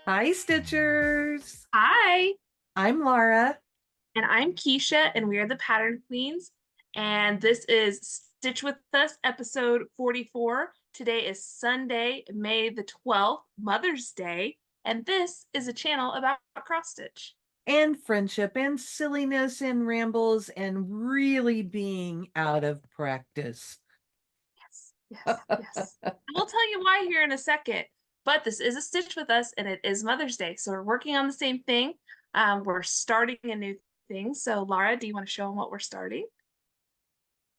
Hi, Stitchers. Hi, I'm Laura. and I'm Keisha, and we are the Pattern Queens. And this is Stitch with Us, episode 44. Today is Sunday, May the 12th, Mother's Day, and this is a channel about cross stitch. And friendship and silliness and rambles and really being out of practice. Yes, yes, yes. And we'll tell you why here in a second. But this is a Stitch with Us, and it is Mother's Day. So we're working on the same thing. We're starting a new thing. So, Laura, do you want to show them what we're starting?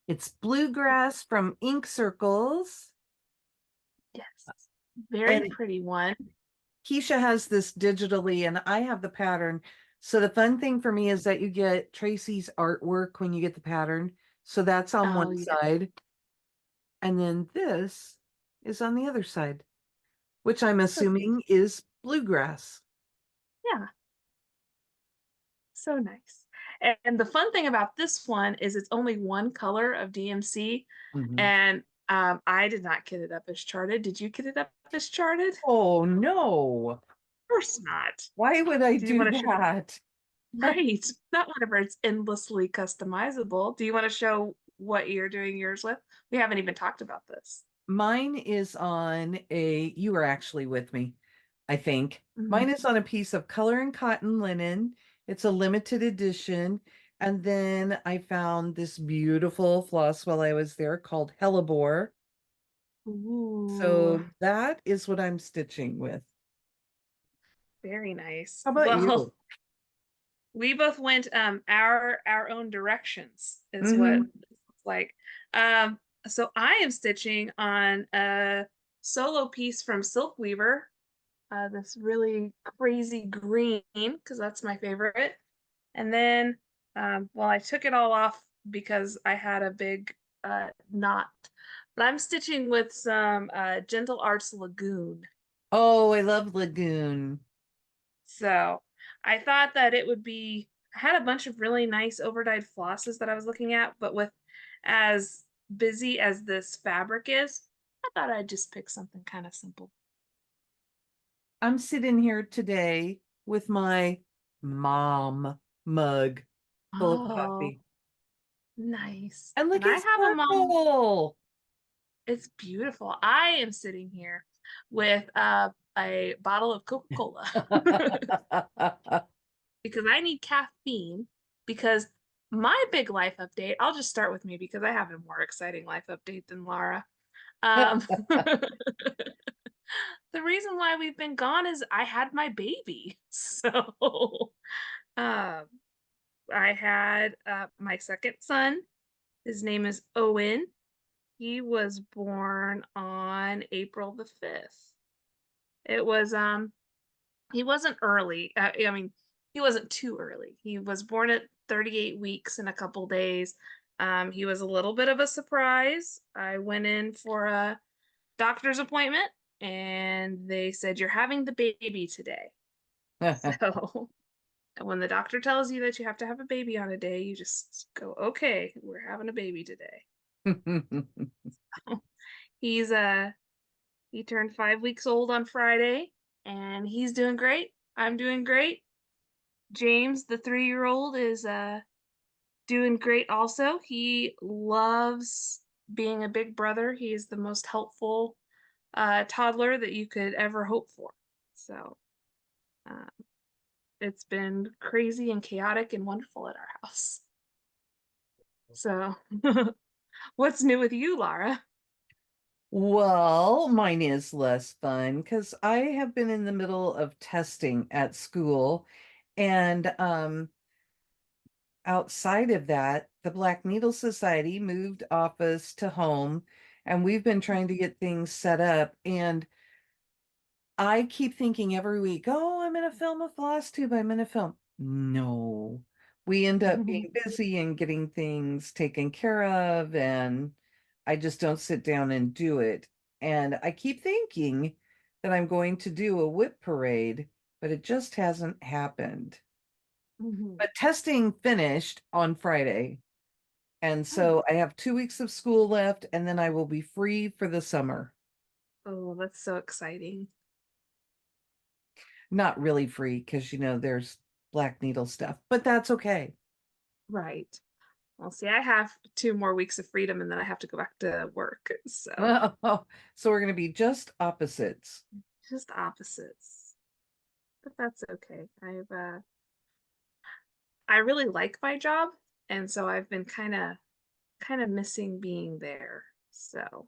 It's Bluegrass from Ink Circles. Yes. Very And pretty one. Keisha has this digitally, and I have the pattern. So the fun thing for me is that you get Tracy's artwork when you get the pattern. So that's on Oh, one yeah. side. And then this is on the other side, which I'm So cute. assuming is Bluegrass. Yeah, so nice. And the fun thing about this one is it's only one color of DMC, Mhm. and I did not kit it up as charted. Did you kit it up as charted? Of Oh no. course not. Why would I Do you do want to show? that? Right. Not whenever it's endlessly customizable. Do you want to show what you're doing yours with? We haven't even talked about this. Mine is on you were actually with me, I think. Mhm. Mine is on a piece of color and cotton linen. It's a limited edition. And then I found this beautiful floss while I was there called Hellebore. Ooh, So that is what I'm stitching with. very nice. How about Well, you? we both went our own directions is what Hmm. it's like. So I am stitching on a solo piece from Silkweaver, this really crazy green because that's my favorite. And then well, I took it all off because I had a big knot. But I'm stitching with some Gentle Arts Lagoon. Oh, I love Lagoon. So I thought that it would be, I had a bunch of really nice overdyed flosses that I was looking at, but with as busy as this fabric is, I thought I'd just pick something kind of simple. I'm sitting here today with my mom mug full of Oh, coffee. nice. And look, And I it's have a mom, purple. it's beautiful. I am sitting here with a bottle of Coca-Cola because I need caffeine because my big life update, I'll just start with me because I have a more exciting life update than Laura. The reason why we've been gone is I had my baby. So um, I had my second son. His name is Owen. He was born on April the 5th. It was he wasn't early. I mean, he wasn't too early. He was born at 38 weeks in a couple days. He was a little bit of a surprise. I went in for a doctor's appointment and they said, "You're having the baby today." So, and when the doctor tells you that you have to have a baby on a day, you just go, "Okay, we're having a baby today." He's he turned 5 weeks old on Friday and he's doing great. I'm doing great. James, the 3-year-old, is doing great also. He loves being a big brother. He is the most helpful toddler that you could ever hope for. So uh, it's been crazy and chaotic and wonderful at our house. So, what's new with you, Laura? Well, mine is less fun because I have been in the middle of testing at school. And outside of that, the Black Needle Society moved office to home, and we've been trying to get things set up. And I keep thinking every week, oh, I'm in a film a floss tube. I'm in a film. No, we end up being busy and getting things taken care of, and I just don't sit down and do it. And I keep thinking that I'm going to do a whip parade, but it just hasn't happened. Mhm. But testing finished on Friday. And Oh, so I have 2 weeks of school left, and then I will be free for the summer. oh, that's so exciting. Not really free because there's black needle stuff, but that's okay. Right. Well, see, I have 2 more weeks of freedom and then I have to go back to work. So So we're going to be just opposites. just opposites. But that's okay. I really like my job, and so I've been kind of missing being there. So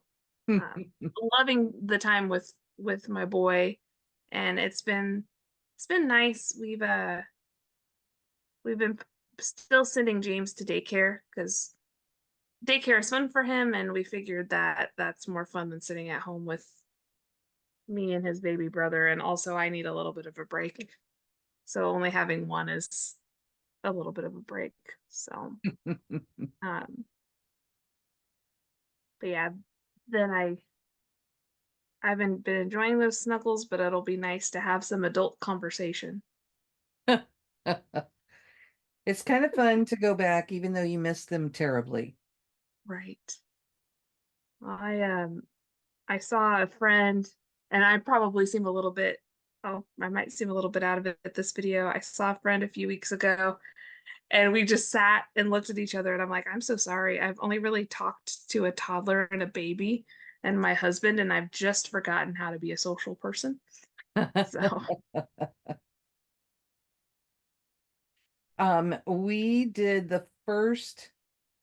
loving the time with my boy, and it's been nice. We've been still sending James to daycare because daycare is fun for him, and we figured that that's more fun than sitting at home with me and his baby brother. And also, I need a little bit of a break, so only having one is a little bit of a break. So, um, but yeah, then I've been enjoying those snuggles, but it'll be nice to have some adult conversation. It's kind of fun to go back, even though you miss them terribly. Right. Well, I saw a friend, and I probably seem a little bit, oh, I might seem a little bit out of it at this video. I saw a friend a few weeks ago, and we just sat and looked at each other, and I'm like, I'm so sorry. I've only really talked to a toddler and a baby and my husband, and I've just forgotten how to be a social person. So, We did the first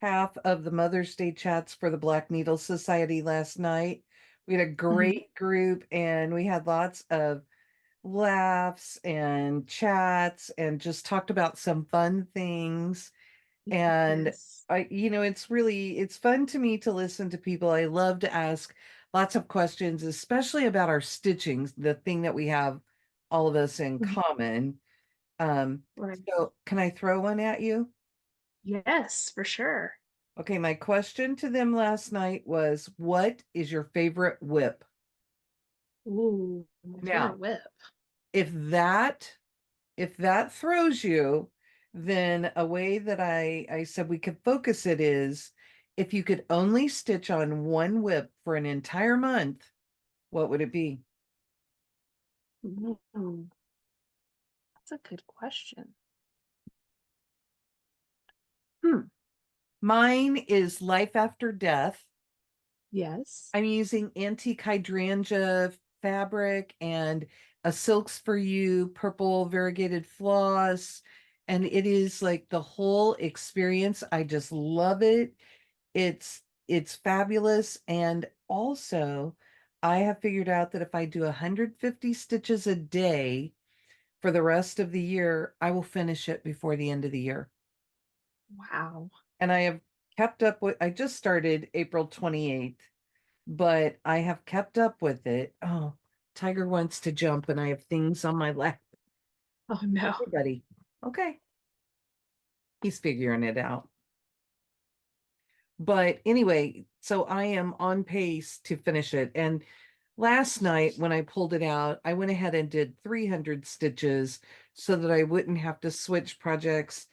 half of the Mother's Day chats for the Black Needle Society last night. We had a mhm. great group and we had lots of laughs and chats and just talked about some fun things. And Yes. it's fun to me to listen to people. I love to ask lots of questions, especially about our stitching, the thing that we have all of us in Mhm. common. Um, Right. so can I throw one at you? Yes, for sure. Okay, my question to them last night was, what is your favorite whip? Ooh, my favorite Now, whip. if that if that throws you, then a way that I said we could focus it is if you could only stitch on one whip for an entire month, what would it be? Ooh, that's a good question. Hmm. Mine is Life After Death. Yes. I'm using antique hydrangea fabric and a Silks for You purple variegated floss. And it is like the whole experience. I just love it. It's fabulous. And also, I have figured out that if I do 150 stitches a day for the rest of the year, I will finish it before the end of the year. Wow. And I have kept up with, I just started April 28th, but I have kept up with it. Oh, Tiger wants to jump and I have things on my lap. Oh no. Hey, buddy. Okay. He's figuring it out. But anyway, so I am on pace to finish it. And last night when I pulled it out, I went ahead and did 300 stitches so that I wouldn't have to switch projects.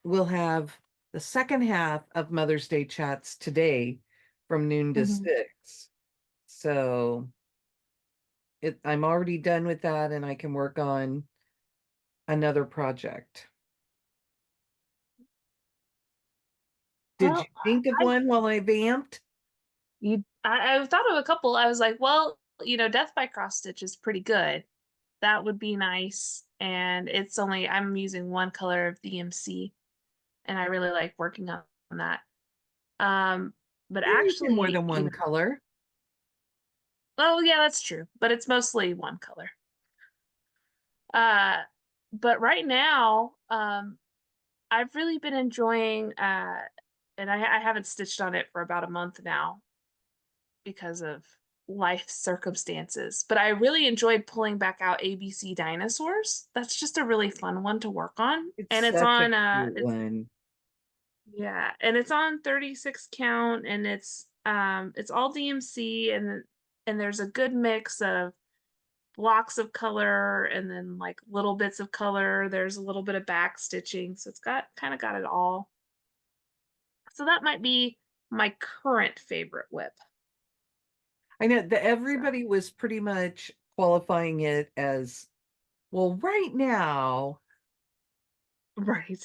We'll have the second half of Mother's Day chats today from noon to Mhm. 6. So I'm already done with that and I can work on another project. Did you Well, think of I one while I vamped? I thought of a couple. I was like, well, Death by Cross Stitch is pretty good. That would be nice. And I'm using one color of DMC, and I really like working on that. Um, but You're using more actually, than one color. oh yeah, that's true. But it's mostly one color. Uh, but right now, I've really been enjoying and I haven't stitched on it for about a month now because of life circumstances. But I really enjoyed pulling back out ABC dinosaurs. That's just a really fun one to work on. It's And it's such a on cute one. yeah, and it's on 36 count and it's all DMC and there's a good mix of blocks of color and then like little bits of color. There's a little bit of back stitching, so it's got kind of got it all. So that might be my current favorite whip. I know that So, everybody was pretty much qualifying it as Well, right now, Right.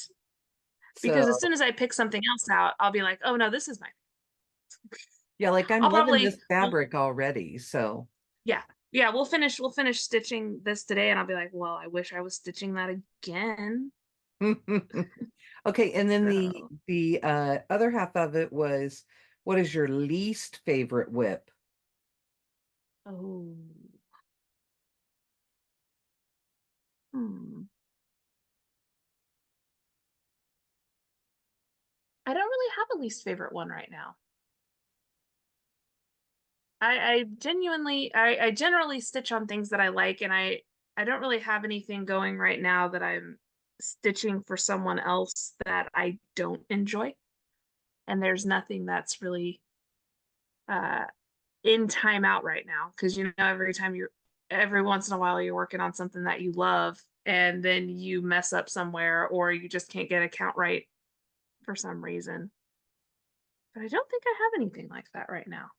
Because as so soon as I pick something else out, I'll be like, oh no, this is my. yeah, like I'm I'll loving probably, this fabric already. So, yeah, yeah, we'll finish stitching this today, and I'll be like, well, I wish I was stitching that again. okay, and then the So, the other half of it was, what is your least favorite whip? oh, hmm. I don't really have a least favorite one right now. I generally stitch on things that I like, and I don't really have anything going right now that I'm stitching for someone else that I don't enjoy. And there's nothing that's really uh in timeout right now because every once in a while you're working on something that you love and then you mess up somewhere or you just can't get a count right for some reason. But I don't think I have anything like that right now.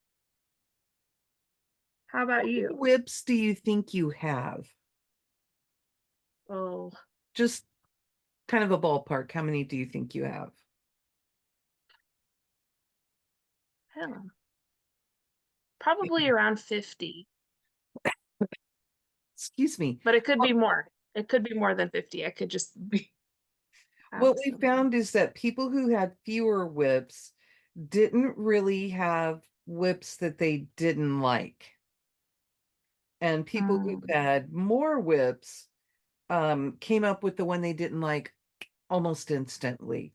How How about many you? whips do you think you have? Oh, Just kind of a ballpark. How many do you think you have? hell, probably around 50, Excuse me. but it could be more. It could be more than 50. I could just be have What we so many. found is that people who had fewer whips didn't really have whips that they didn't like. And people who Mm. had more whips came up with the one they didn't like almost instantly.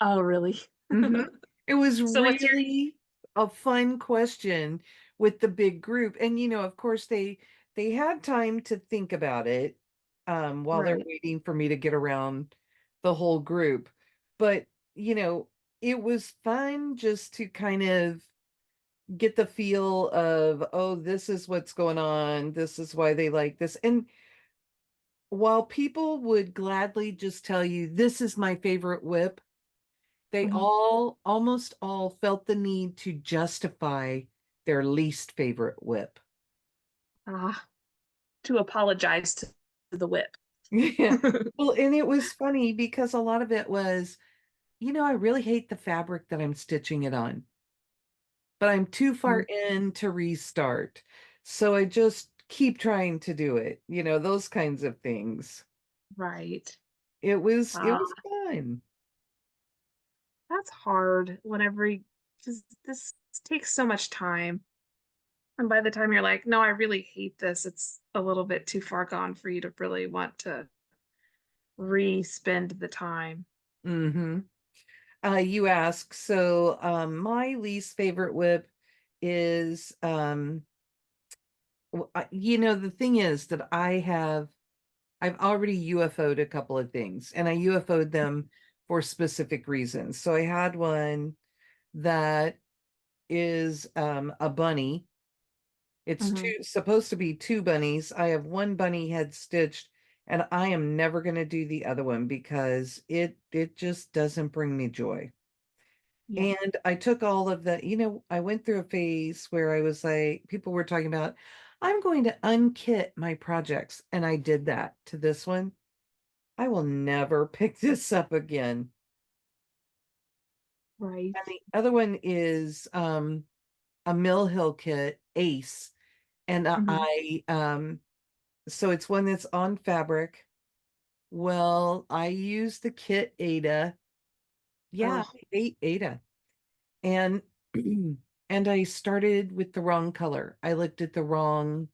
Oh, really? Mhm. It was So what's your really a fun question with the big group. And of course they had time to think about it while they're right? waiting for me to get around the whole group. But, you know, it was fun just to kind of get the feel of, oh, this is what's going on. This is why they like this. And while people would gladly just tell you, this is my favorite whip, they Mhm. almost all felt the need to justify their least favorite whip. Ah, to apologize to the whip. Yeah. Well, and it was funny because a lot of it was, I really hate the fabric that I'm stitching it on, but I'm too far Mm, in to restart. So I just keep trying to do it, those kinds of things. right. It was Ah, fun. that's hard whenever because this takes so much time. And by the time you're like, no, I really hate this, it's a little bit too far gone for you to really want to re-spend the time. Hmm. You ask, so my least favorite whip is the thing is that I've already UFO'd a couple of things and I UFO'd them for specific reasons. So I had one that is a bunny. It's Hmm. two supposed to be two bunnies. I have one bunny head stitched and I am never going to do the other one because it just doesn't bring me joy. Yeah, And I took all of the, I went through a phase where I was like, people were talking about, I'm going to unkit my projects. And I did that to this one. I will never pick this up again. right. And the other one is a Mill Hill kit, Ace. And Hmm. so it's one that's on fabric. Well, I used the kit Ada. Yeah, Oh, Ada. And and I started with the wrong color. I looked at the wrong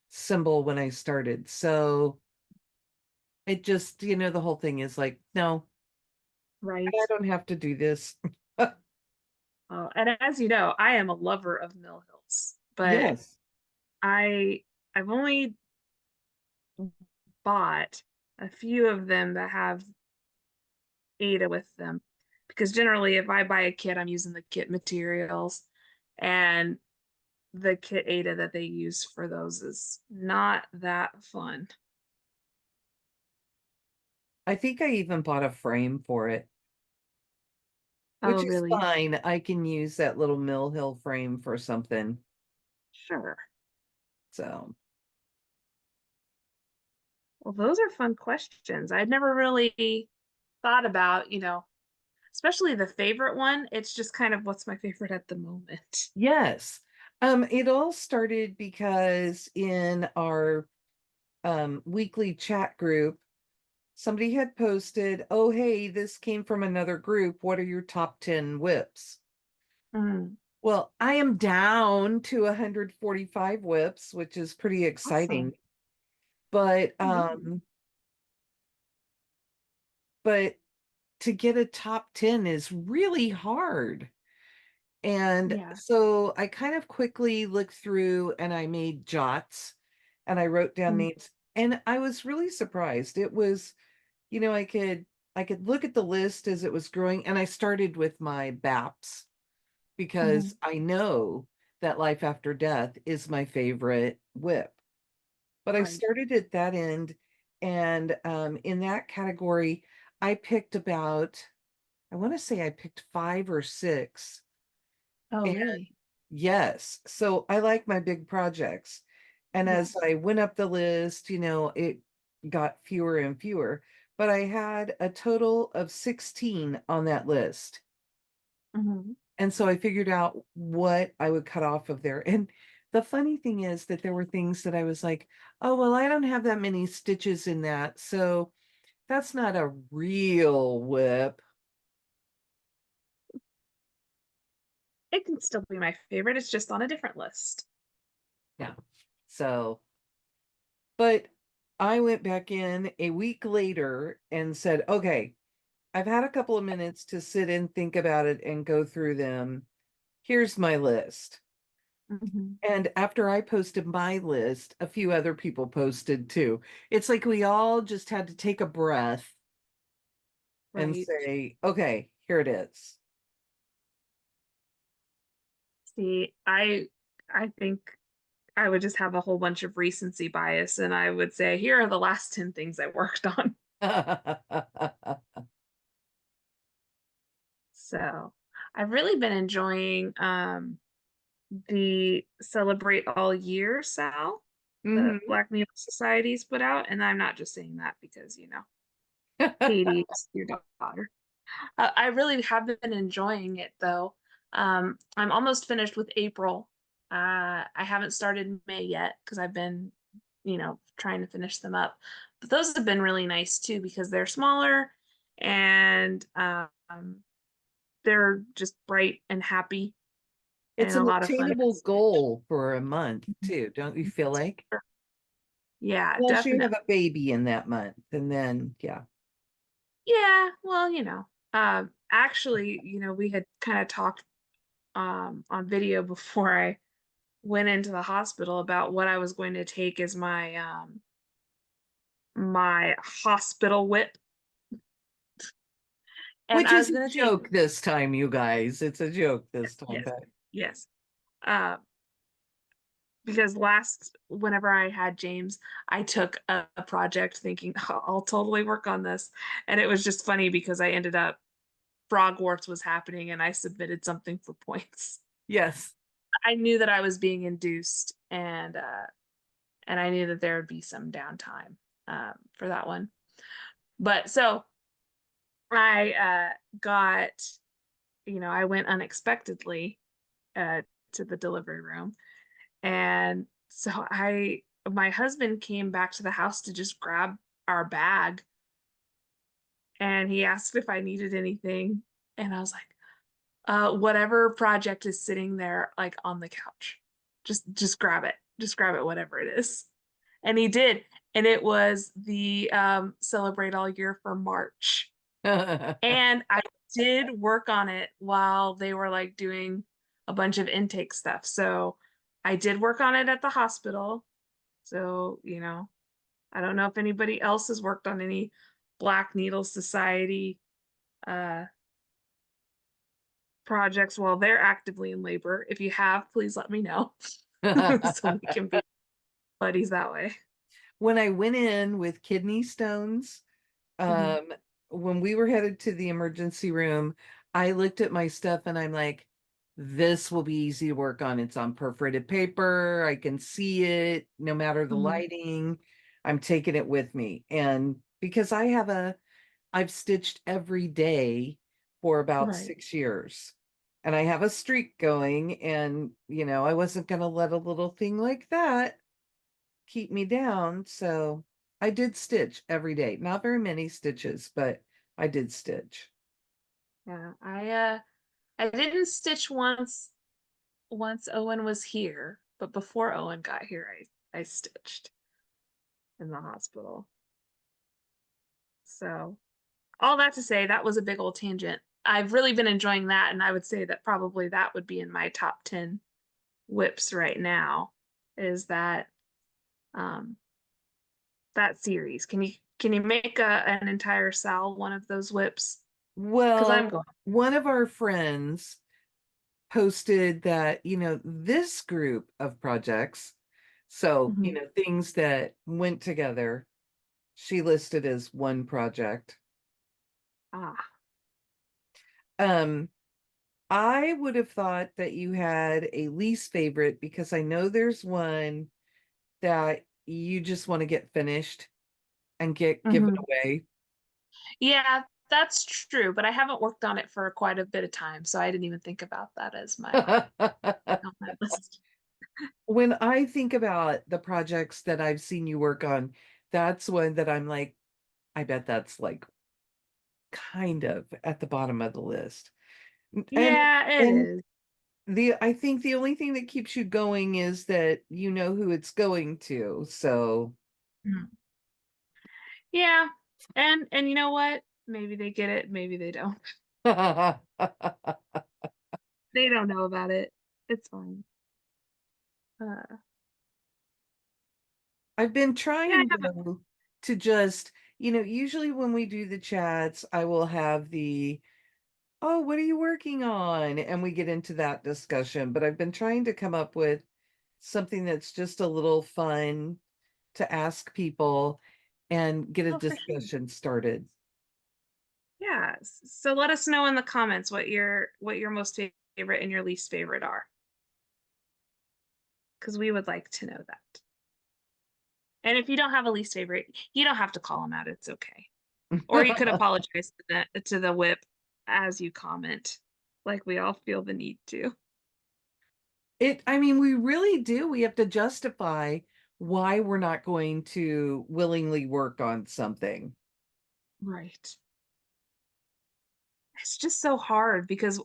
symbol when I started. So it just, the whole thing is like, no, right. I don't have to do this. And as you know, I am a lover of Mill Hills, but Yes. I I've only bought a few of them that have Ada with them because generally if I buy a kit, I'm using the kit materials and the kit Ada that they use for those is not that fun. I think I even bought a frame for it, Oh, which is really? fine. I can use that little Mill Hill frame for something. Sure. So, Well, those are fun questions. I'd never really thought about, especially the favorite one. It's just kind of what's my favorite at the moment. Yes. It all started because in our weekly chat group, somebody had posted, "Oh, hey, this came from another group. What are your top 10 whips?" Mm, Well, I am down to 145 whips, which is pretty awesome. exciting. But Ooh, but to get a top 10 is really hard. And yeah. so I kind of quickly looked through and I made jots and I wrote down Mm, names and I was really surprised. It was, I could look at the list as it was growing and I started with my BAPS because mhm, I know that Life After Death is my favorite whip. But I right. started at that end and in that category I picked about, I want to say I picked five or six. Oh, really? Yes. So I like my big projects. And as Yes. I went up the list, it got fewer and fewer, but I had a total of 16 on that list. Hmm. And so I figured out what I would cut off of there. And the funny thing is that there were things that I was like, oh, well, I don't have that many stitches in that. So that's not a real whip. It can still be my favorite. It's just on a different list. Yeah. So but I went back in a week later and said, okay, I've had a couple of minutes to sit and think about it and go through them. Here's my list. Hmm. And after I posted my list, a few other people posted too. It's like we all just had to take a breath and Right. say, okay, here it is. See, I think I would just have a whole bunch of recency bias and I would say, here are the last 10 things I worked on. So I've really been enjoying the Celebrate All Year Sal the Mhm. Black Needle Society's put out. And I'm not just saying that because, Katie is your daughter. I really have been enjoying it though. I'm almost finished with April. I haven't started May yet because I've been, trying to finish them up. But those have been really nice too because they're smaller and they're just bright and happy It's and a an lot of fun to attainable stitch. goal for a month too, don't you feel like? Yeah, Unless you have definitely. a baby in that month, and then yeah. Yeah, well, actually, we had kind of talked on video before I went into the hospital about what I was going to take as my hospital whip, and Which I is was a going to take joke this time, you guys. It's a joke this time, yes, but yes, uh, because whenever I had James, I took a project thinking I'll totally work on this, and it was just funny because I ended up Frogwarts was happening, and I submitted something for points. yes. I knew that I was being induced, and I knew that there would be some downtime for that one. But so I got, I went unexpectedly uh, to the delivery room. And so my husband came back to the house to just grab our bag and he asked if I needed anything. And I was like, whatever project is sitting there, like on the couch, just grab it. Just grab it, whatever it is. And he did. And it was the Celebrate All Year for March. And I did work on it while they were like doing a bunch of intake stuff. So I did work on it at the hospital. So, I don't know if anybody else has worked on any Black Needle Society uh, projects while they're actively in labor. If you have, please let me know so we can be buddies that way. When I went in with kidney stones, Mhm. um, when we were headed to the emergency room, I looked at my stuff and I'm like, this will be easy to work on. It's on perforated paper. I can see it no matter the Mhm. lighting. I'm taking it with me. And because I've stitched every day for about Right. 6 years. And I have a streak going, and I wasn't going to let a little thing like that keep me down. So I did stitch every day. Not very many stitches, but I did stitch. Yeah. I didn't stitch once Owen was here, but before Owen got here, I stitched in the hospital. So all that to say, that was a big old tangent. I've really been enjoying that, and I would say that probably that would be in my top 10 whips right now, is um that series. Can you make an entire Sal one of those whips? Because I'm Well, going. one of our friends posted that, this group of projects, so, Mhm. things that went together, she listed as one project. Ah. Um, I would have thought that you had a least favorite because I know there's one that you just want to get finished and get given Mhm. away. Yeah, that's true, but I haven't worked on it for quite a bit of time, so I didn't even think about that as my on my list. When I think about the projects that I've seen you work on, that's one that I'm like, I bet that's like kind of at the bottom of the list. And Yeah, it and is. the I think the only thing that keeps you going is that you know who it's going to. So Mhm. Yeah. And you know what? Maybe they get it, maybe they don't. They don't know about it. It's fine. Uh, I've been yeah, I trying haven't. though to just, usually when we do the chats, I will have oh, what are you working on? And we get into that discussion. But I've been trying to come up with something that's just a little fun to ask people and get a Oh, for sure. discussion started. Yeah. So let us know in the comments what your most favorite and your least favorite are, because we would like to know that. And if you don't have a least favorite, you don't have to call them out. It's okay. Or you could apologize to the whip as you comment, like we all feel the need to. I mean, we really do. We have to justify why we're not going to willingly work on something. Right. It's just so hard because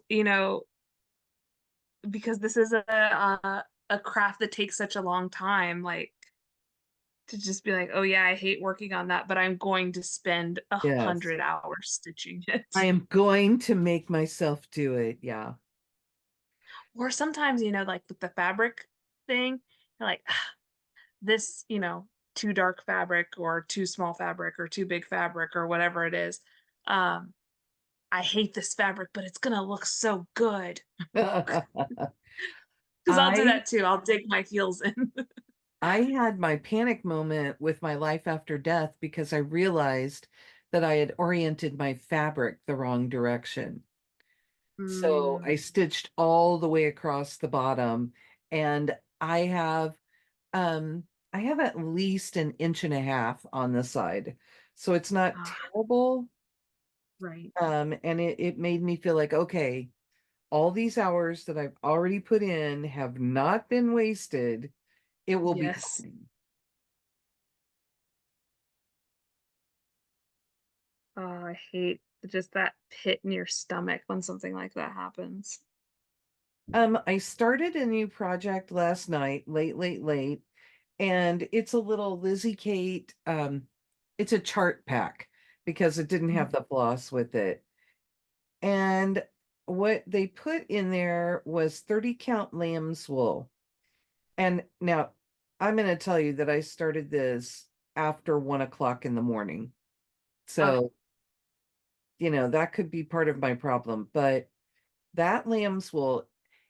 this is a craft that takes such a long time, like to just be like, oh yeah, I hate working on that, but I'm going to spend a Yes. hundred hours stitching I it. am going to make myself do it. Yeah. Or sometimes, like with the fabric thing, you're like, this, too dark fabric or too small fabric or too big fabric or whatever it is. Um, I hate this fabric, but it's gonna look so good. Because I'll do I that too. I'll dig my heels in. I had my panic moment with my life after death because I realized that I had oriented my fabric the wrong direction. So I Mm, stitched all the way across the bottom, and I have at least an inch and a half on the side. So it's not ah, terrible. right. And it made me feel like, okay, all these hours that I've already put in have not been wasted. It will be Yes. fine. Oh, I hate just that pit in your stomach when something like that happens. I started a new project last night, late, late, late, and it's a little Lizzie Kate. It's a chart pack because it didn't Mhm. have the floss with it. And what they put in there was 30 count lamb's wool. And now I'm going to tell you that I started this after 1 o'clock in the morning. Ah, So, that could be part of my problem. But that lamb's wool,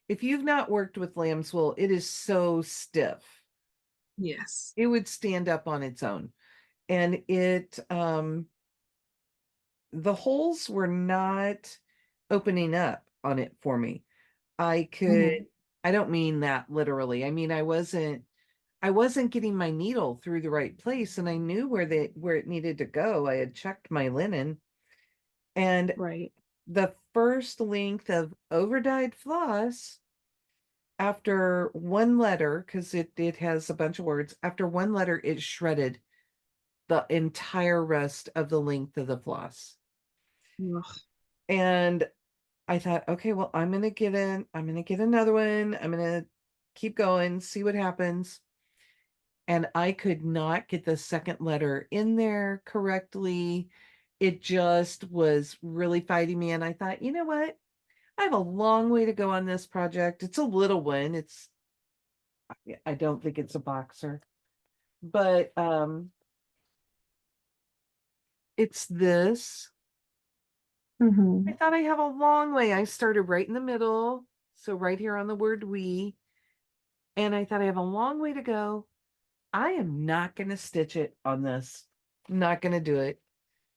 if you've not worked with lamb's wool, it is so stiff. yes. It would stand up on its own. And the holes were not opening up on it for me. I could, Mhm. I don't mean that literally. I mean, I wasn't I wasn't getting my needle through the right place, and I knew where it needed to go. I had checked my linen, and Right. the first length of overdyed floss after one letter, because it has a bunch of words, after one letter, it shredded the entire rest of the length of the floss. Ugh. And I thought, okay, well, I'm gonna get another one. I'm gonna keep going, see what happens. And I could not get the second letter in there correctly. It just was really fighting me. And I thought, you know what? I have a long way to go on this project. It's a little one. I don't think it's a boxer, but it's this. I Hmm. thought I have a long way. I started right in the middle, so right here on the word we, and I thought I have a long way to go. I am not going to stitch it on this. Not going to do it.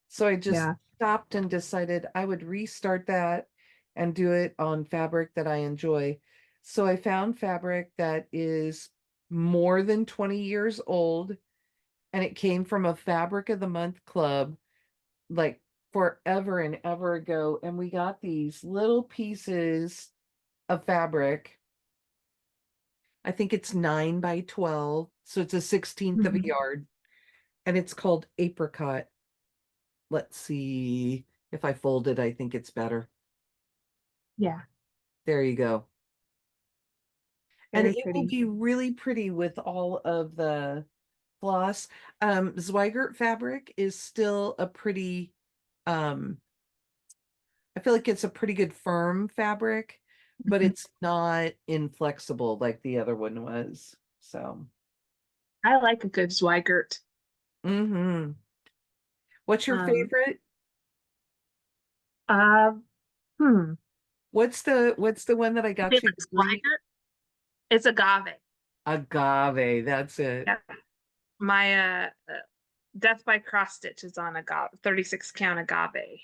So I just Yeah. stopped and decided I would restart that and do it on fabric that I enjoy. So I found fabric that is more than 20 years old, and it came from a Fabric of the Month club like forever and ever ago. And we got these little pieces of fabric. I think it's 9 by 12. So it's a 16th of a Hmm. yard, and it's called apricot. Let's see if I fold it, I think it's better. Yeah. There you go. And Very it will pretty. be really pretty with all of the floss. Zweigart fabric is still a pretty, um, I feel like it's a pretty good firm fabric, but Mhm. it's not inflexible like the other one was. So, I like a good Zweigart. hmm what's your Um, favorite? uh, hmm. What's the one that I got you? Favorite The green Zweigart? It's agave. agave. That's it. Yeah. My Death by Cross Stitch is on agave, 36 count agave.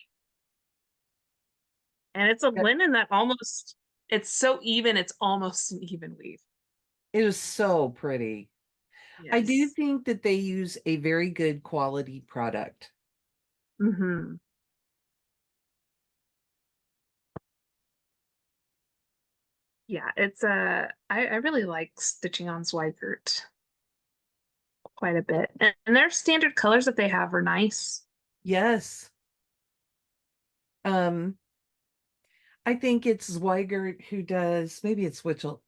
And it's a linen that almost, it's so even, it's almost an even weave. It was so pretty. I do Yes. think that they use a very good quality product. Hmm. Yeah, it's I really like stitching on Zweigart quite a bit. And their standard colors that they have are nice. Yes. Um, I think it's Zweigart who does, maybe it's Witchell,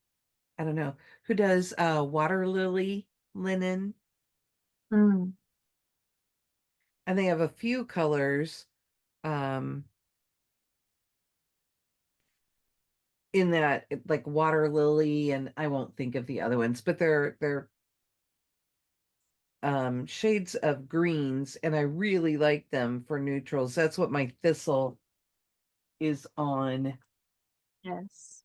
I don't know, who does water lily linen. Mm. And they have a few colors um in that like water lily, and I won't think of the other ones, but they're shades of greens, and I really like them for neutrals. That's what my thistle is on. Yes.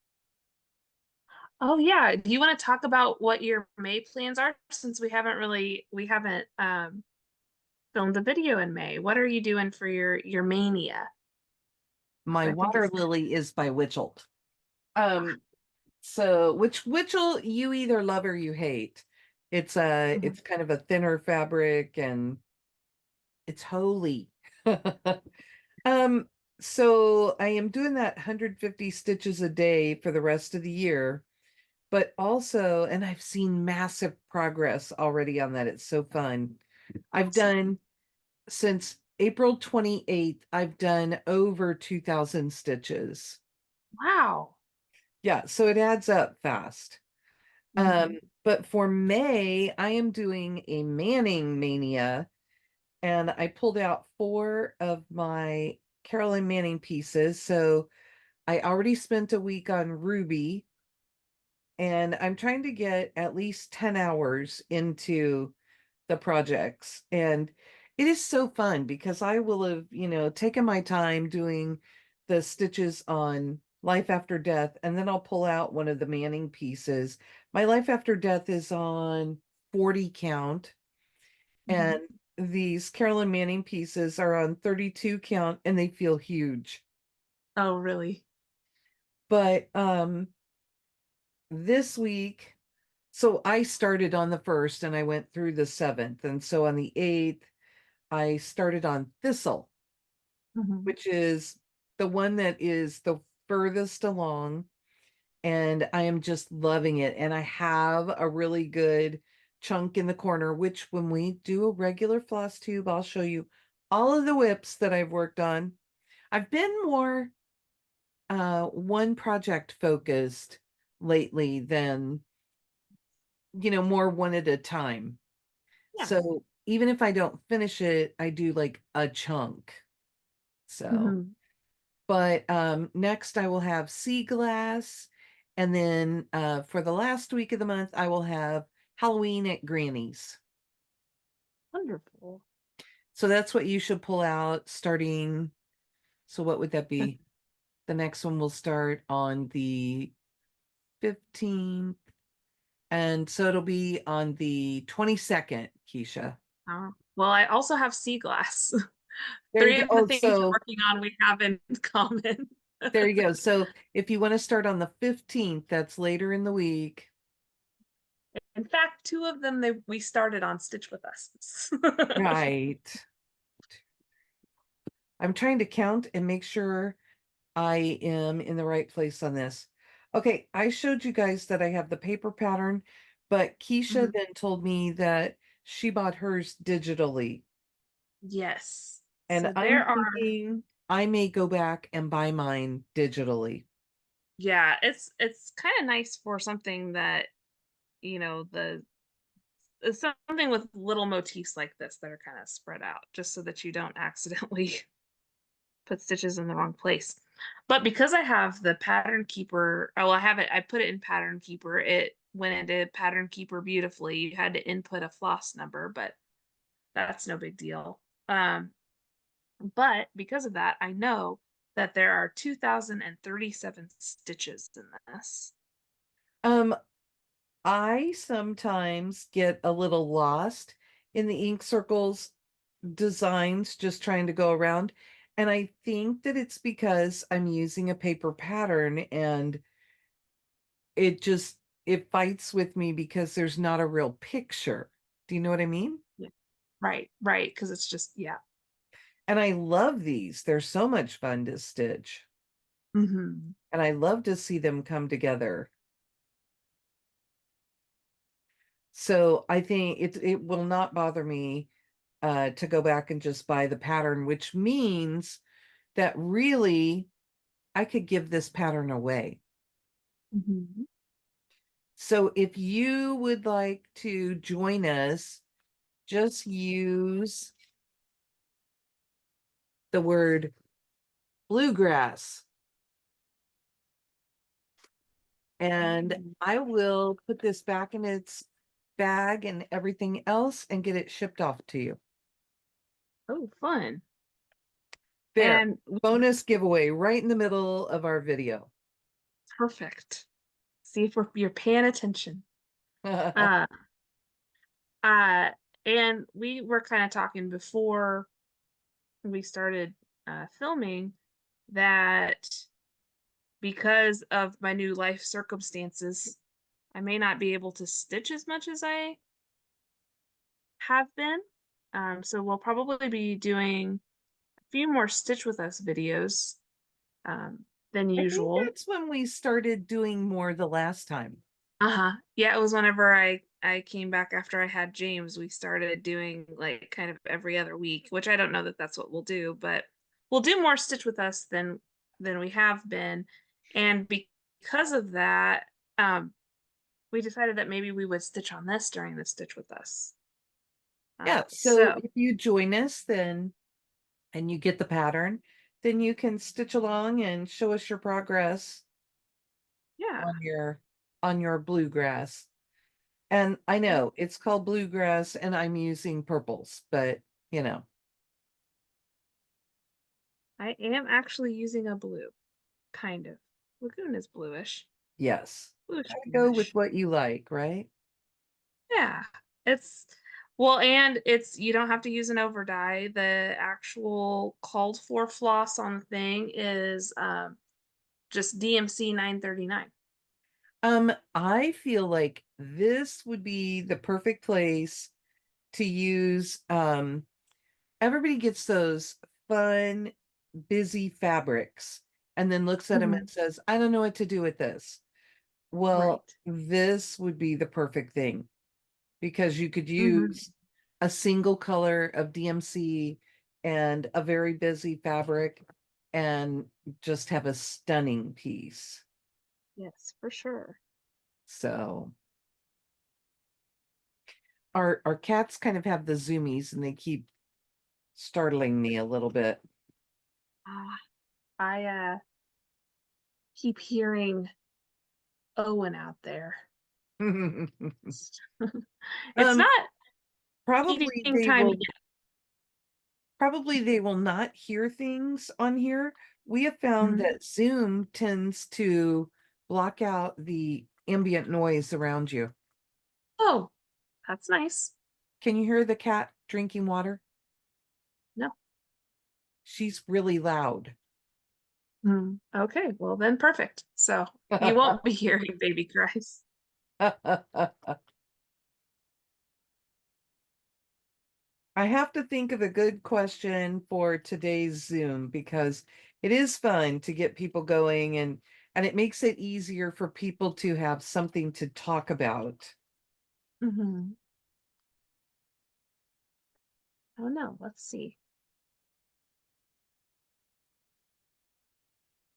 Oh yeah. Do you want to talk about what your May plans are since we haven't filmed a video in May? What are you doing for your mania? My I think water it's lily is by Witchell. Um, so which Witchell you either love or you hate. Mhm. It's kind of a thinner fabric, and it's holy. Um, so I am doing that 150 stitches a day for the rest of the year, but also, and I've seen massive progress already on that. It's so fun. I've awesome. done since April 28th, I've done over 2,000 stitches. Wow. Yeah, so it adds up fast. Mhm. But for May, I am doing a Manning mania, and I pulled out four of my Carolyn Manning pieces. So I already spent a week on Ruby, and I'm trying to get at least 10 hours into the projects. And it is so fun because I will have, taken my time doing the stitches on Life After Death, and then I'll pull out one of the Manning pieces. My Life After Death is on 40 count, Mhm. and these Carolyn Manning pieces are on 32 count, and they feel huge. Oh, really? But this week So I started on the 1st and I went through the 7th. And so on the 8th, I started on Thistle, Mhm. which is the one that is the furthest along. And I am just loving it. And I have a really good chunk in the corner, which when we do a regular floss tube, I'll show you all of the whips that I've worked on. I've been more one project focused lately than, more one at a time. Yeah. So even if I don't finish it, I do like a chunk. So, Mhm. but next I will have sea glass. And then for the last week of the month, I will have Halloween at Granny's. Wonderful. So that's what you should pull out starting. So what would that be? The next one will start on the 15th. And so it'll be on the 22nd, Keisha. Well, I also have sea glass. There you Three go. of the Oh, things you're so working on we have in common. there you go. So if you want to start on the 15th, that's later in the week. In fact, two of them we started on Stitch with Us. Right. I'm trying to count and make sure I am in the right place on this. Okay, I showed you guys that I have the paper pattern, but Keisha Mhm. then told me that she bought hers digitally. Yes. And So I'm there are, thinking I may go back and buy mine digitally. yeah, it's kind of nice for something that, the it's something with little motifs like this that are kind of spread out, just so that you don't accidentally put stitches in the wrong place. But because I have the pattern keeper, oh, I put it in pattern keeper. It went into pattern keeper beautifully. You had to input a floss number, but that's no big deal. But because of that, I know that there are 2,037 stitches in this. Um, I sometimes get a little lost in the ink circles designs just trying to go around. And I think that it's because I'm using a paper pattern and it just it fights with me because there's not a real picture. Do you know what I mean? Yeah. Right, right, because it's just, yeah. And I love these. They're so much fun to stitch. Hmm. And I love to see them come together. So I think it will not bother me to go back and just buy the pattern, which means that really I could give this pattern away. Hmm. So if you would like to join us, just use the word bluegrass and I will put this back in its bag and everything else and get it shipped off to you. Oh, fun. There, And bonus giveaway right in the middle of our video. perfect. See if you're paying attention. Uh, uh, and we were kind of talking before we started filming that because of my new life circumstances, I may not be able to stitch as much as I have been. So we'll probably be doing a few more Stitch with Us videos than I think usual. that's when we started doing more the last time. Uh-huh. Yeah, it was whenever I came back after I had James, we started doing like kind of every other week, which I don't know that that's what we'll do, but we'll do more Stitch with Us than we have been. And because of that, we decided that maybe we would stitch on this during the Stitch with Us. Yeah, so So if you join us then and you get the pattern, then you can stitch along and show us your progress yeah, on your bluegrass. And I know it's called bluegrass and I'm using purples, but you know, I am actually using a blue, kind of. Lagoon is bluish, yes. bluish Gotta go with bluish. what you like, right? Yeah, it's well, and it's you don't have to use an over dye. The actual called for floss on the thing is just DMC 939. I feel like this would be the perfect place to use. Everybody gets those fun, busy fabrics and then looks at them Hmm. and says, I don't know what to do with this. Well, Right. this would be the perfect thing because you could Hmm. use a single color of DMC and a very busy fabric and just have a stunning piece. Yes, for sure. So our cats kind of have the zoomies and they keep startling me a little bit. Ah, I keep hearing Owen out there. It's Um, not probably feeding they time will yet. probably they will not hear things on here. We have found Mhm. that Zoom tends to block out the ambient noise around you. Oh, that's nice. Can you hear the cat drinking water? No. She's really loud. Okay, well then perfect. So you won't be hearing baby cries. I have to think of a good question for today's Zoom because it is fun to get people going and it makes it easier for people to have something to talk about. Hmm. Oh no, let's see.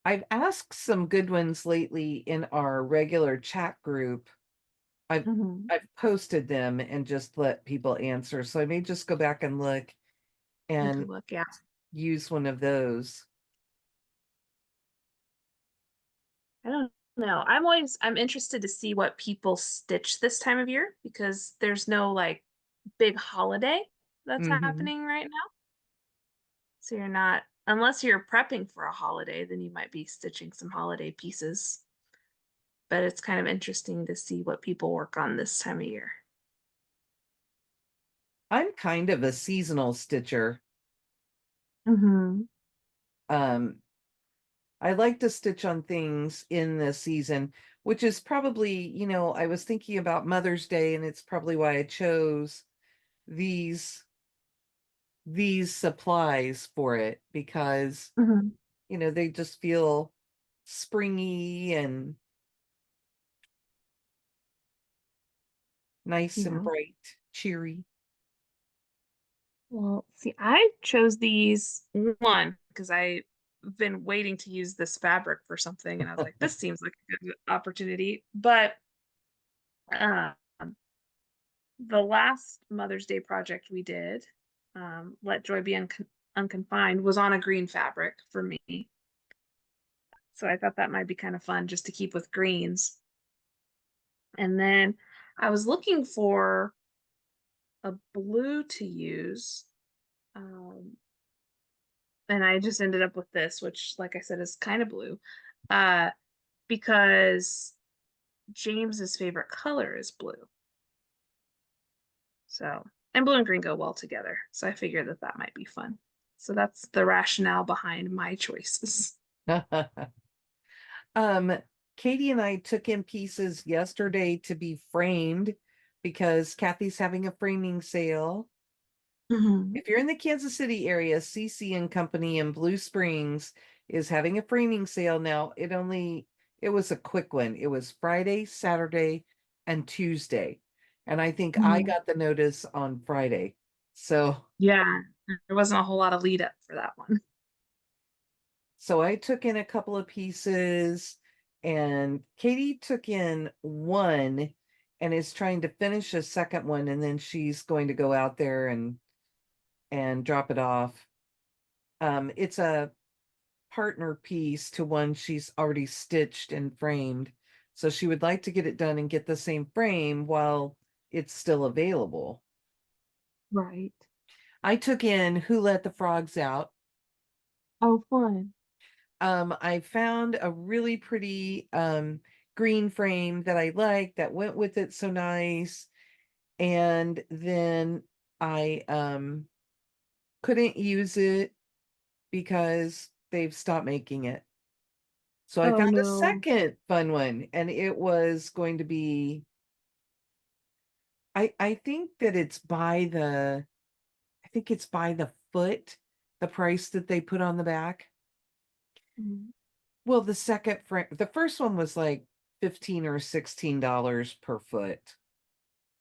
I've asked some good ones lately in our regular chat group. I've Hmm. I've posted them and just let people answer. So I may just go back and look Take a and look. Yeah. use one of those. I don't know. I'm interested to see what people stitch this time of year because there's no like big holiday that's Hmm. happening right now. So you're not, unless you're prepping for a holiday, then you might be stitching some holiday pieces. But it's kind of interesting to see what people work on this time of year. I'm kind of a seasonal stitcher. Hmm. Um, I like to stitch on things in the season, which is probably, I was thinking about Mother's Day, and it's probably why I chose these these supplies for it because, Hmm. they just feel springy and nice and Yeah. bright, cheery. Well, see, I chose these one because I've been waiting to use this fabric for something, and I was like, this seems like a good opportunity. But um, the last Mother's Day project we did, Let Joy Be Unconfined, was on a green fabric for me. So I thought that might be kind of fun just to keep with greens. And then I was looking for a blue to use. Um, and I just ended up with this, which, like I said, is kind of blue, uh, because James's favorite color is blue. So, and blue and green go well together. So I figured that that might be fun. So that's the rationale behind my choices. Um, Katie and I took in pieces yesterday to be framed because Kathy's having a framing sale. Hmm. If you're in the Kansas City area, CC and Company in Blue Springs is having a framing sale now. It was a quick one. It was Friday, Saturday, and Tuesday. And I think I Hmm. got the notice on Friday. So Yeah, there wasn't a whole lot of lead up for that one. so I took in a couple of pieces and Katie took in one and is trying to finish a second one and then she's going to go out there and drop it off. It's a partner piece to one she's already stitched and framed. So she would like to get it done and get the same frame while it's still available. Right. I took in Who Let the Frogs Out. Oh, fun. I found a really pretty green frame that I liked that went with it so nice. And then I couldn't use it because they've stopped making it. So I Oh found a no. second fun one, and it was going to be, I think that I think it's by the foot, the price that they put on the back. Mhm. Well, the second frame, the first one was like 15 or $16 per foot.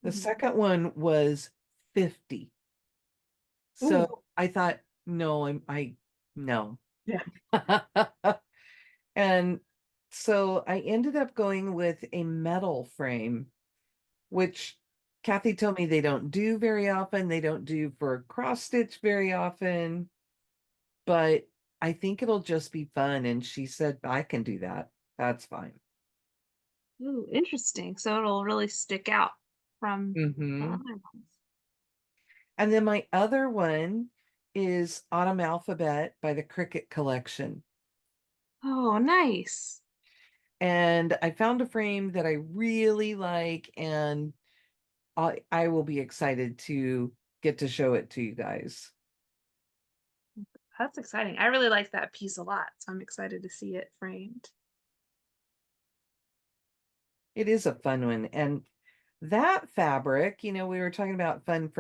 The Mhm. second one was 50. Ooh, So I thought, no, no. yeah. And so I ended up going with a metal frame, which Kathy told me they don't do very often. They don't do for cross stitch very often, but I think it'll just be fun. And she said, I can do that. That's fine. Ooh, interesting. So it'll really stick out from the Hmm. other ones. And then my other one is Autumn Alphabet by the Cricket Collection. Oh, nice. And I found a frame that I really like, and I will be excited to get to show it to you guys. That's exciting. I really like that piece a lot, so I'm excited to see it framed. It is a fun one. And that fabric, we were talking about fun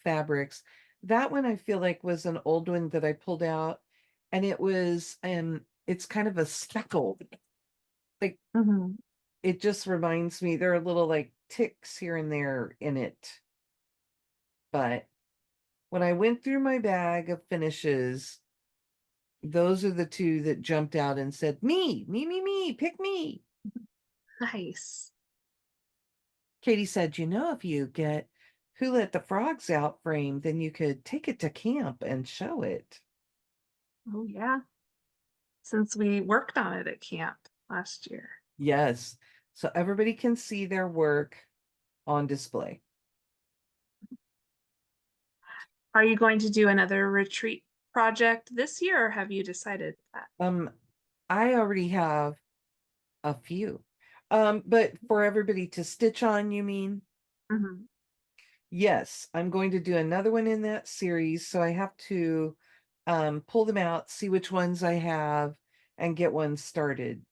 fabrics. That one I feel like was an old one that I pulled out, and it's kind of a speckled. Like Hmm. it just reminds me there are little like ticks here and there in it. But when I went through my bag of finishes, those are the two that jumped out and said, me, pick me. Nice. Katie said, if you get Who Let the Frogs Out frame, then you could take it to camp and show it. Oh, yeah. Since we worked on it at camp last year. Yes. So everybody can see their work on display. Are you going to do another retreat project this year, or have you decided that? Um, I already have a few. But for everybody to stitch on, you mean? Hmm. Yes, I'm going to do another one in that series. So I have to pull them out, see which ones I have, and get one started.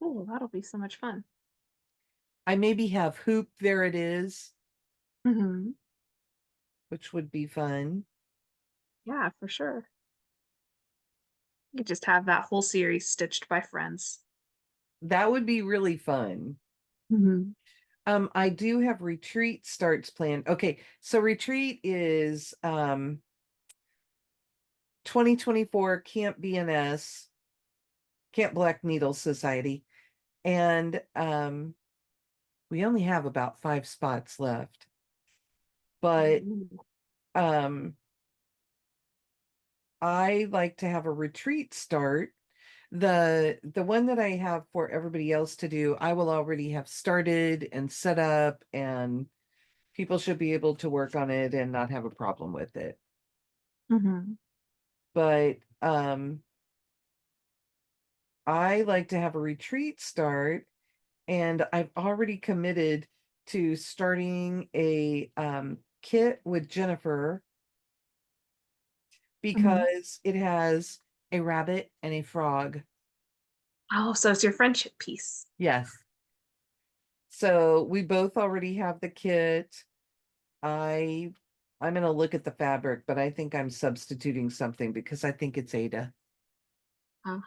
Oh, that'll be so much fun. I maybe have Hoop, there it is, Hmm. which would be fun. Yeah, for sure. You could just have that whole series stitched by friends. That would be really fun. Hmm. I do have retreat starts planned. Okay, so retreat is 2024 Camp BNS, Camp Black Needle Society, and we only have about 5 spots left. But um I like to have a retreat start. The one that I have for everybody else to do, I will already have started and set up, and people should be able to work on it and not have a problem with it. Hmm. But I like to have a retreat start, and I've already committed to starting a kit with Jennifer Hmm. because it has a rabbit and a frog. Oh, so it's your friendship piece. Yes. So we both already have the kit. I I'm gonna look at the fabric, but I think I'm substituting something because I think it's Ada. Huh.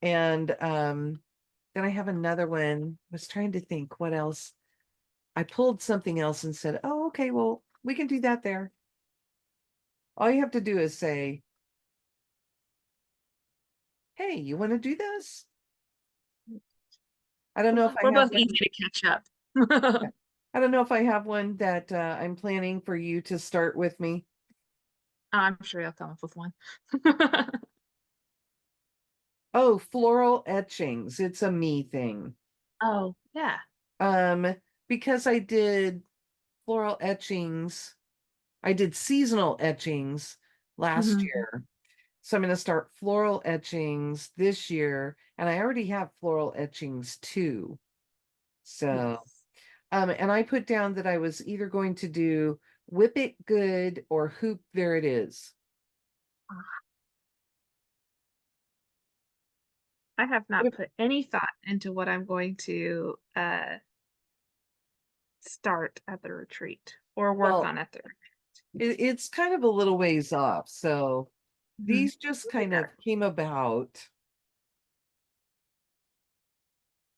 And then I have another one. I was trying to think what else. I pulled something else and said, "Oh, okay, well, we can do that there." All you have to do is say, "Hey, you want to do this?" I don't know if I We're have both one. easy to catch up. I don't know if I have one that I'm planning for you to start with me. I'm sure you'll come up with one. Oh, floral etchings. It's a me thing. Oh, yeah. Um, because I did floral etchings, I did seasonal etchings last Hmm. year. So I'm going to start floral etchings this year, and I already have floral etchings too. So, Yes. and I put down that I was either going to do Whip It Good or Hoop There It Is. I have What not if- put any thought into what I'm going to start at the retreat or work Well, on at the retreat. it's kind of a little ways off. So Mhm. these just Tell me kind about of came about.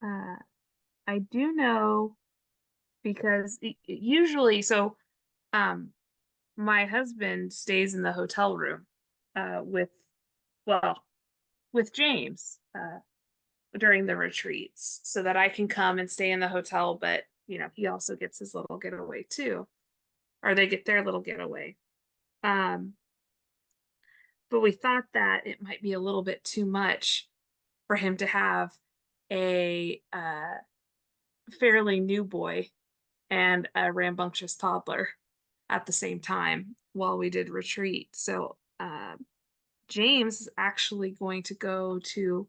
it. I do know because usually, so um, my husband stays in the hotel room with, well, with James during the retreats so that I can come and stay in the hotel, but he also gets his little getaway too, or they get their little getaway. Um, but we thought that it might be a little bit too much for him to have a fairly new boy and a rambunctious toddler at the same time while we did retreat. So James is actually going to go to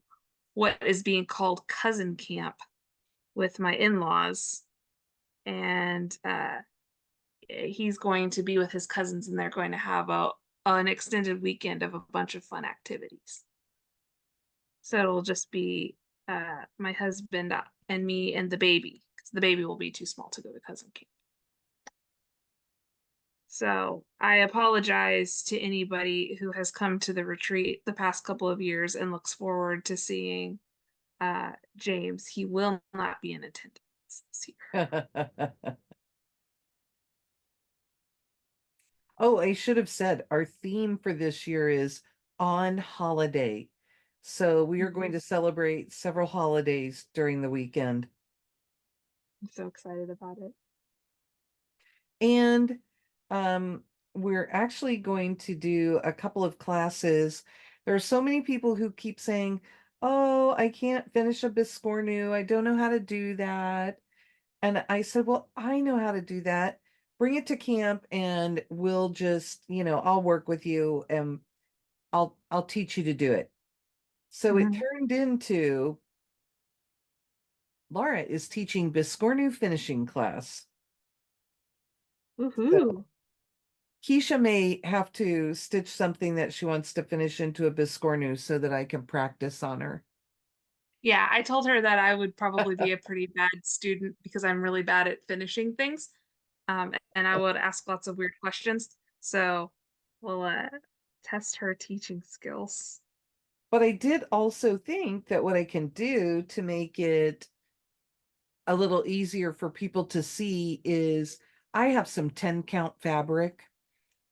what is being called cousin camp with my in-laws, and he's going to be with his cousins, and they're going to have an extended weekend of a bunch of fun activities. So it'll just be my husband and me and the baby, because the baby will be too small to go to cousin camp. So I apologize to anybody who has come to the retreat the past couple of years and looks forward to seeing James. He will not be in attendance this year. Oh, I should have said our theme for this year is on holiday. So we are going Mhm. to celebrate several holidays during the weekend. I'm so excited about it. And um, we're actually going to do a couple of classes. There are so many people who keep saying, "Oh, I can't finish a Biscornu. I don't know how to do that." And I said, "Well, I know how to do that. Bring it to camp and we'll just, I'll work with you and I'll teach you to do it." So it Mhm. turned into Laura is teaching Biscornu finishing class. So Woohoo! Keisha may have to stitch something that she wants to finish into a Biscornu so that I can practice on her. Yeah, I told her that I would probably be a pretty bad student because I'm really bad at finishing things. And I would ask lots of weird questions. So we'll test her teaching skills. But I did also think that what I can do to make it a little easier for people to see is I have some 10 count fabric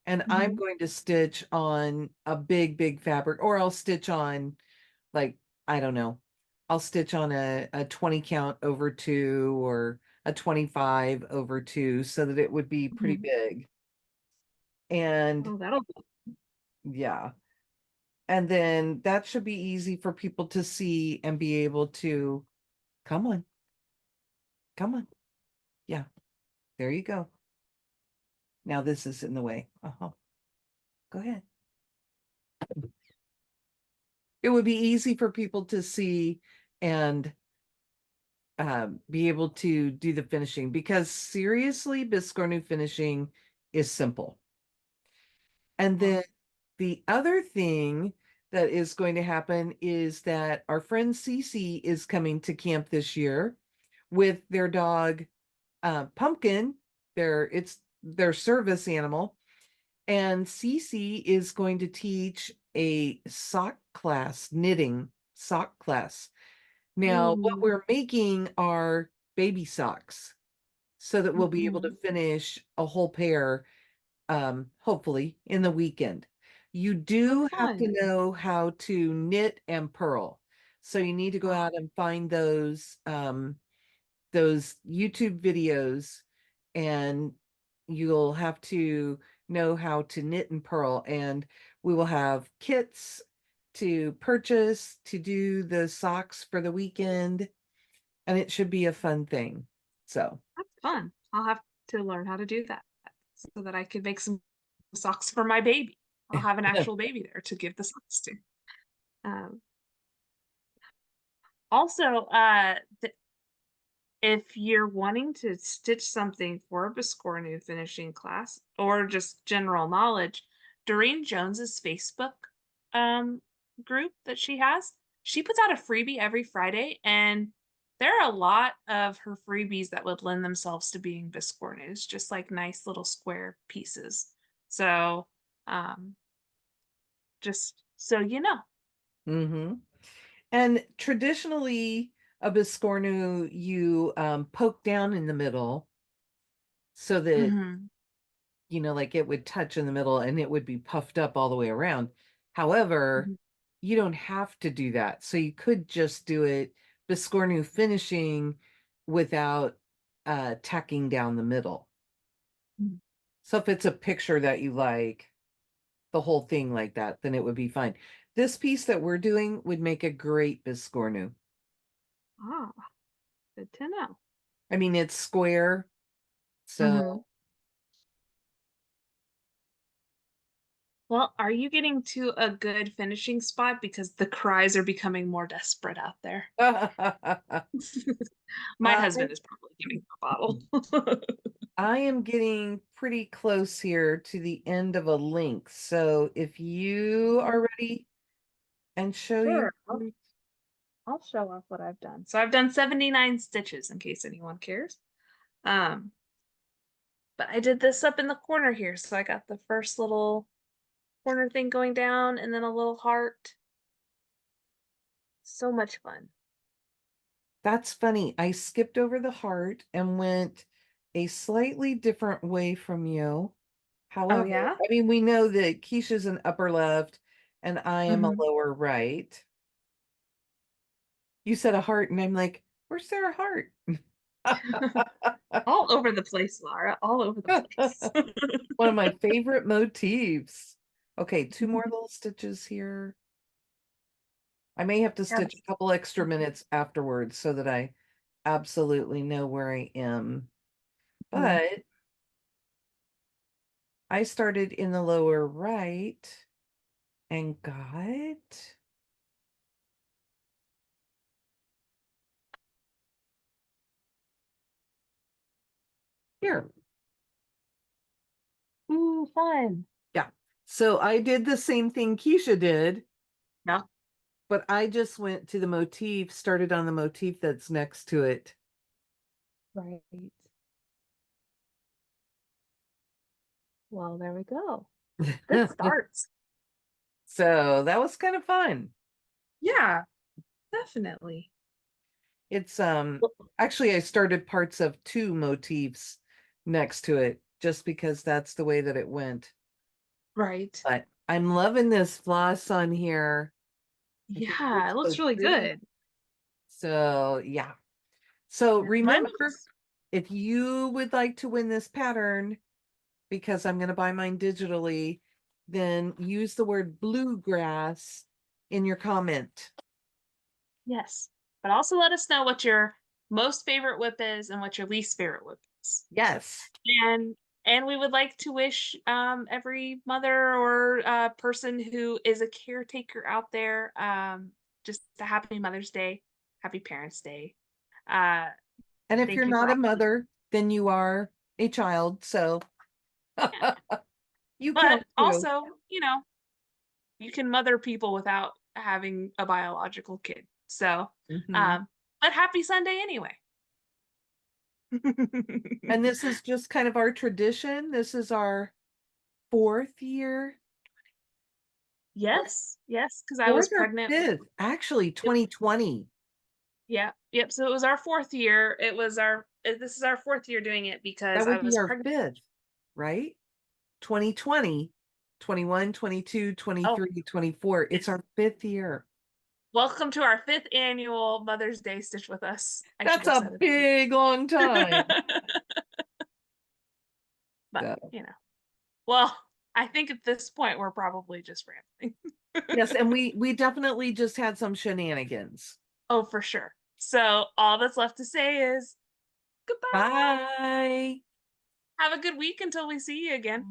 and I'm Mhm. going to stitch on a big, big fabric, or I'll stitch on like, I don't know, I'll stitch on a 20 count over two or a 25 over two so that it would be pretty Mhm. big. And Oh, that'll be yeah, and then that should be easy for people to see and be able to come on, come on. Yeah, there you go. Now this is in the way. Uh-huh. Go ahead. It would be easy for people to see and be able to do the finishing because seriously, Biscornu finishing is simple. And then fun. the other thing that is going to happen is that our friend Cece is coming to camp this year with their dog Pumpkin. It's their service animal, and Cece is going to teach a sock class, knitting sock class. Now, what Ooh. we're making are baby socks so that we'll be able to Mhm. finish a whole pair, hopefully in the weekend. You Oh, do have to fun. know how to knit and purl. So you need to go Ah, out and find those YouTube videos and you'll have to know how to knit and purl. And we will have kits to purchase to do the socks for the weekend. And it should be a fun thing. So, that's fun. I'll have to learn how to do that so that I can make some socks for my baby. I'll have an actual baby there to give the socks to. Um, also, if you're wanting to stitch something for a Biscornu finishing class or just general knowledge, Doreen Jones's Facebook um, group that she has she puts out a freebie every Friday, and there are a lot of her freebies that would lend themselves to being biscornus, just like nice little square pieces. So, um, just so you know. Mm-hmm. And traditionally, a biscornu you poke down in the middle so that Hmm. like it would touch in the middle and it would be puffed up all the way around. However, you don't have to do that. So you could just do it biscornu finishing without tacking down the middle. So if it's a picture that you like, the whole thing like that, then it would be fine. This piece that we're doing would make a great biscornu. Ah, good to know. I mean, it's square, Hmm. so Well, are you getting to a good finishing spot? Because the cries are becoming more desperate out there. My I husband is probably giving a bottle. I am getting pretty close here to the end of a link. So if you are ready and show you, Sure. I'll show off what I've done. So I've done 79 stitches in case anyone cares. Um, but I did this up in the corner here. So I got the first little corner thing going down and then a little heart. So much fun. that's funny. I skipped over the heart and went a slightly different way from you. Oh However, yeah? I mean, we know that Keisha's an upper left and I am a Hmm. lower right. You said a heart, and I'm like, where's there a heart? All over the place, Laura. All over the place. One of my favorite motifs. Okay, two more little stitches here. I may have to Yeah. stitch a couple extra minutes afterwards so that I absolutely know where I am. Mhm. But I started in the lower right and got here. Ooh, fun. Yeah. So I did the same thing Keisha did, Yeah. but I just went to the motif, started on the motif that's next to it. Right. Well, there we go. Good starts. So that was kind of fun. Yeah, definitely. It's Well, actually I started parts of two motifs next to it just because that's the way that it went. right. But I'm loving this floss on here. I think it Yeah, looks it so looks really pretty. good. So yeah. So Yeah, mine remember, was if you would like to win this pattern, because I'm going to buy mine digitally, then use the word bluegrass in your comment. yes. But also let us know what your most favorite whip is and what your least favorite whip is. Yes. And and we would like to wish every mother or person who is a caretaker out there just a happy Mother's Day, happy Parents' Day. Uh, And if you're thank you for not a all. mother, then you are a child. So Yeah. you But count too. also, you can mother people without having a biological kid. So, Mhm. um, but happy Sunday anyway. And this is just kind of our tradition. This is our fourth year, Yes, yes, because I was fourth or pregnant. fifth, actually Yep, 2020. yeah, yep. So it was our fourth year. This is our fourth year doing it because That I would be was our pregnant. fifth, right? 2020, 21, 22, Oh, 23, 24. It's it's our fifth year. welcome to our fifth annual Mother's Day Stitch with Us. I should That's have a said big long time. it. But, So, well, I think at this point we're probably just rambling. yes, and we definitely just had some shenanigans. Oh, for sure. So all that's left to say is goodbye. Bye. Have a good week until we see you again.